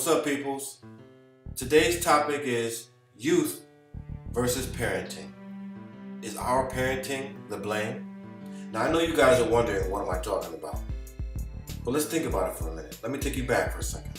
What's up, peoples? Today's topic is youth versus parenting. Is our parenting the blame? Now, I know you guys are wondering, what am I talking about? But let's think about it for a minute. Let me take you back for a second.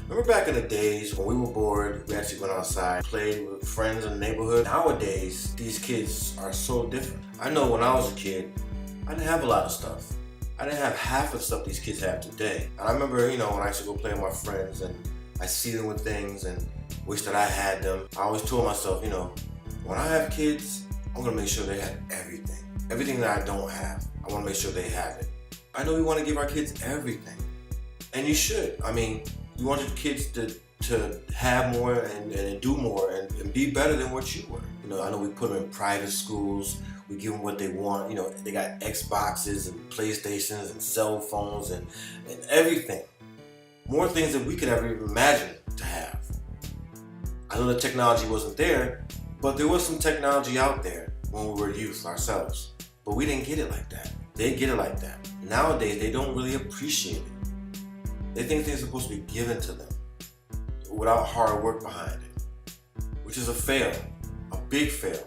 Remember back in the days when we were bored, we actually went outside, played with friends in the neighborhood. Nowadays, these kids are so different. I know when I was a kid, I didn't have a lot of stuff. I didn't have half of the stuff these kids have today. And I remember, when I used to go play with my friends and I see them with things and wish that I had them. I always told myself, when I have kids, I'm gonna make sure they have everything. Everything that I don't have, I wanna make sure they have it. I know we wanna give our kids everything. And you should. You want your kids to have more and do more and be better than what you were. I know we put them in private schools. We give them what they want. They got Xboxes and PlayStations and cell phones and everything. More things than we could ever even imagine to have. I know the technology wasn't there, but there was some technology out there when we were youth ourselves. But we didn't get it like that. They get it like that. Nowadays, they don't really appreciate it. They think things are supposed to be given to them without hard work behind it, which is a fail, a big fail.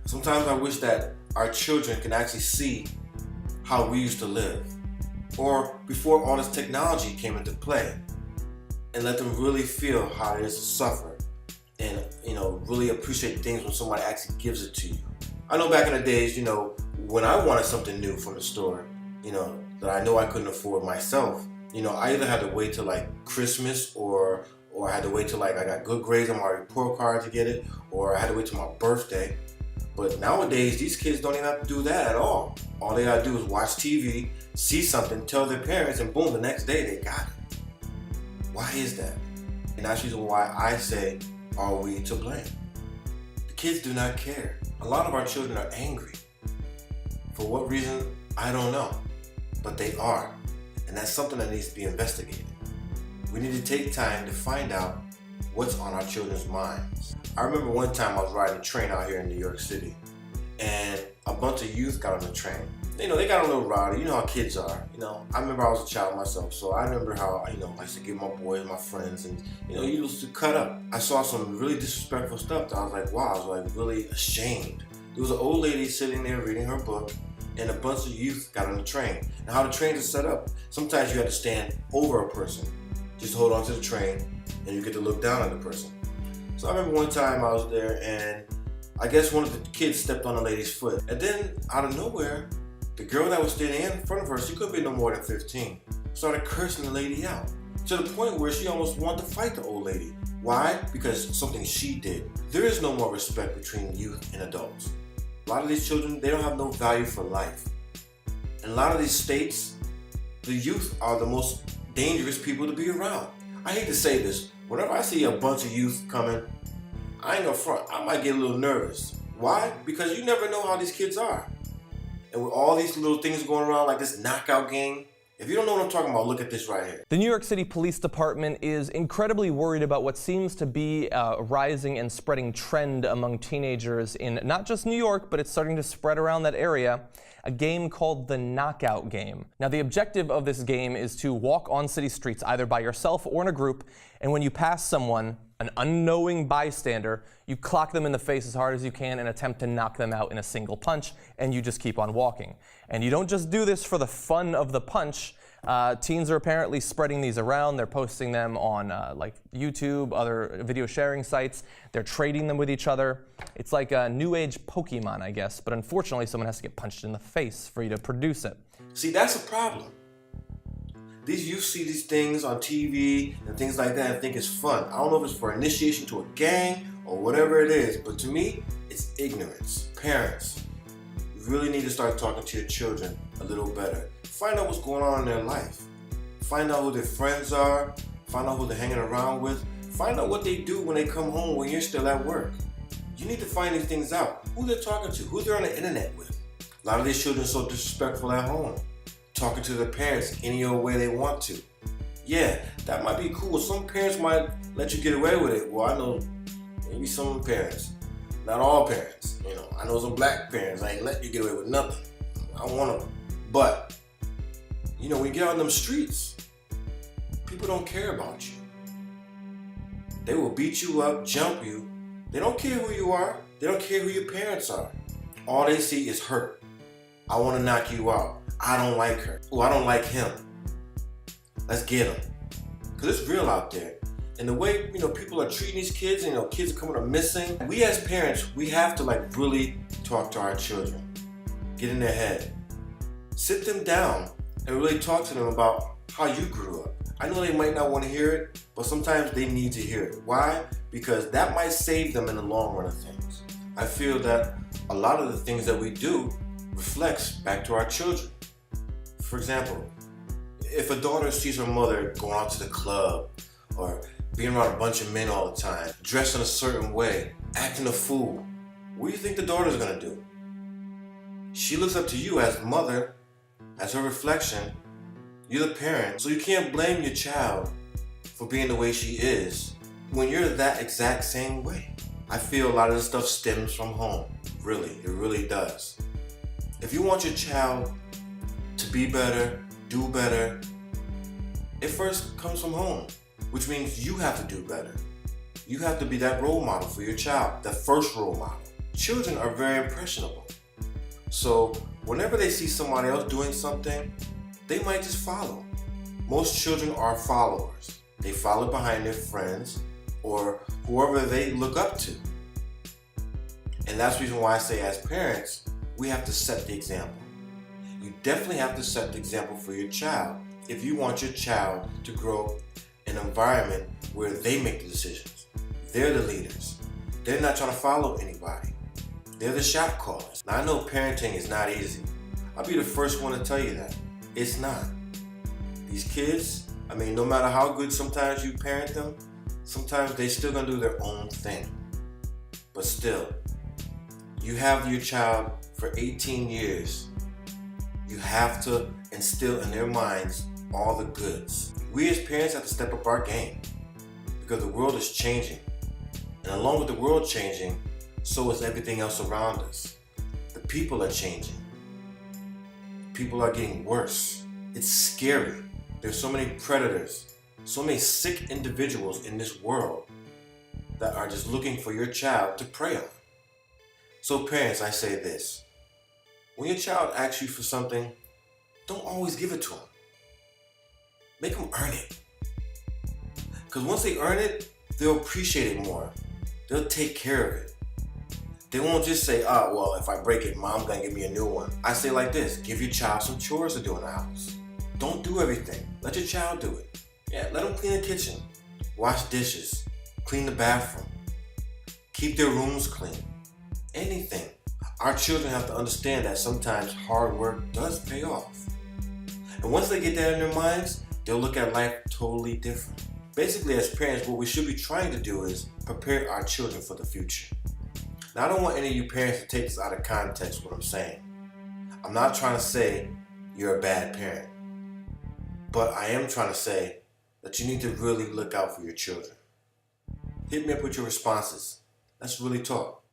Sometimes I wish that our children can actually see how we used to live, or before all this technology came into play, and let them really feel how it is to suffer and really appreciate things when somebody actually gives it to you. I know back in the days, when I wanted something new from the store, that I know I couldn't afford myself, I either had to wait till like Christmas or I had to wait till I got good grades on my report card to get it, or I had to wait till my birthday. But nowadays, these kids don't even have to do that at all. All they gotta do is watch TV, see something, tell their parents, and boom, the next day they got it. Why is that? And that's the reason why I say, are we to blame? The kids do not care. A lot of our children are angry. For what reason, I don't know. But they are. And that's something that needs to be investigated. We need to take time to find out what's on our children's minds. I remember one time I was riding a train out here in New York City, and a bunch of youth got on the train. They got a little rowdy. You know how kids are. I remember I was a child myself, so I remember how I used to give my boys, my friends, and you used to cut up. I saw some really disrespectful stuff that I was like, wow, I was like really ashamed. There was an old lady sitting there reading her book, and a bunch of youth got on the train. And how the trains are set up, sometimes you have to stand over a person just to hold on to the train, and you get to look down at the person. So I remember one time I was there, and I guess one of the kids stepped on a lady's foot. And then, out of nowhere, the girl that was standing in front of her, she couldn't be no more than 15, started cursing the lady out. To the point where she almost wanted to fight the old lady. Why? Because something she did. There is no more respect between youth and adults. A lot of these children, they don't have no value for life. In a lot of these states, the youth are the most dangerous people to be around. I hate to say this, whenever I see a bunch of youth coming, I ain't gonna front, I might get a little nervous. Why? Because you never know how these kids are. And with all these little things going around like this knockout game, if you don't know what I'm talking about, look at this right here. The New York City Police Department is incredibly worried about what seems to be a rising and spreading trend among teenagers in not just New York, but it's starting to spread around that area, a game called the Knockout Game. Now, the objective of this game is to walk on city streets either by yourself or in a group, and when you pass someone, an unknowing bystander, you clock them in the face as hard as you can and attempt to knock them out in a single punch, and you just keep on walking. And you don't just do this for the fun of the punch. Teens are apparently spreading these around. They're posting them on like YouTube, other video sharing sites. They're trading them with each other. It's like a new age Pokemon, I guess, but unfortunately someone has to get punched in the face for you to produce it. See, that's a problem. These youth see these things on TV and things like that and think it's fun. I don't know if it's for initiation to a gang or whatever it is, but to me, it's ignorance. Parents, you really need to start talking to your children a little better. Find out what's going on in their life. Find out who their friends are. Find out who they're hanging around with. Find out what they do when they come home when you're still at work. You need to find these things out. Who they're talking to, who they're on the internet with. A lot of these children are so disrespectful at home. Talking to their parents any old way they want to. Yeah, that might be cool. Some parents might let you get away with it. Well, I know maybe some parents. Not all parents. I know some black parents. I ain't letting you get away with nothing. I'm one of them. But, when you get out in them streets, people don't care about you. They will beat you up, jump you. They don't care who you are. They don't care who your parents are. All they see is hurt. I want to knock you out. I don't like her. Oh, I don't like him. Let's get him. Because it's real out there. And the way, people are treating these kids, and, kids are coming up missing. We as parents, we have to really talk to our children. Get in their head. Sit them down and really talk to them about how you grew up. I know they might not want to hear it, but sometimes they need to hear it. Why? Because that might save them in the long run of things. I feel that a lot of the things that we do reflects back to our children. For example, if a daughter sees her mother going out to the club or being around a bunch of men all the time, dressed in a certain way, acting a fool, what do you think the daughter's gonna do? She looks up to you as the mother, as her reflection. You're the parent, so you can't blame your child for being the way she is when you're that exact same way. I feel a lot of this stuff stems from home. Really, it really does. If you want your child to be better, do better, it first comes from home, which means you have to do better. You have to be that role model for your child, the first role model. Children are very impressionable. So whenever they see somebody else doing something, they might just follow. Most children are followers. They follow behind their friends or whoever they look up to. And that's the reason why I say as parents, we have to set the example. You definitely have to set the example for your child if you want your child to grow in an environment where they make the decisions. They're the leaders. They're not trying to follow anybody. They're the shot callers. Now I know parenting is not easy. I'll be the first one to tell you that. It's not. These kids, no matter how good sometimes you parent them, sometimes they still gonna do their own thing. But still, you have your child for 18 years. You have to instill in their minds all the goods. We as parents have to step up our game because the world is changing. And along with the world changing, so is everything else around us. The people are changing. People are getting worse. It's scary. There's so many predators, so many sick individuals in this world that are just looking for your child to prey on. So parents, I say this. When your child asks you for something, don't always give it to them. Make them earn it. Because once they earn it, they'll appreciate it more. They'll take care of it. They won't just say, well, if I break it, mom's gonna give me a new one. I say like this, give your child some chores to do in the house. Don't do everything. Let your child do it. Yeah, let them clean the kitchen, wash dishes, clean the bathroom, keep their rooms clean. Anything. Our children have to understand that sometimes hard work does pay off. And once they get that in their minds, they'll look at life totally different. Basically, as parents, what we should be trying to do is prepare our children for the future. Now, I don't want any of you parents to take this out of context, what I'm saying. I'm not trying to say you're a bad parent. But I am trying to say that you need to really look out for your children. Hit me up with your responses. Let's really talk.